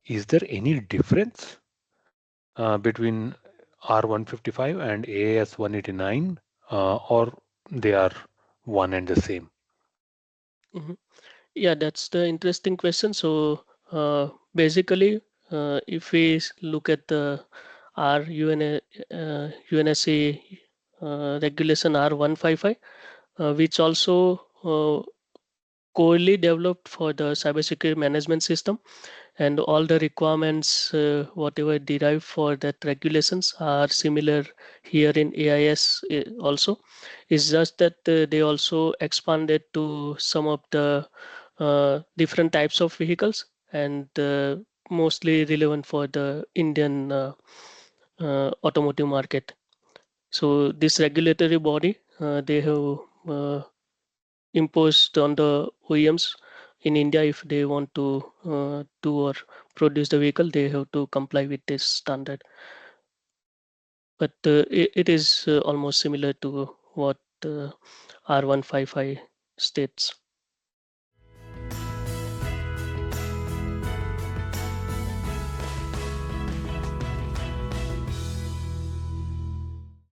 is there any difference between R155 and AIS 189, or they are one and the same? Mhm. Yeah, that's the interesting question. So basically, if we look at the UNSA regulation R155, which also corely developed for the cybersecurity management system, and all the requirements whatever derived for that regulations are similar here in AIS also. It's just that they also expanded to some of the different types of vehicles, and mostly relevant for the Indian automotive market. So this regulatory body, they have imposed on the OEMs in India. If they want to do or produce the vehicle, they have to comply with this standard. But it is almost similar to what R155 states.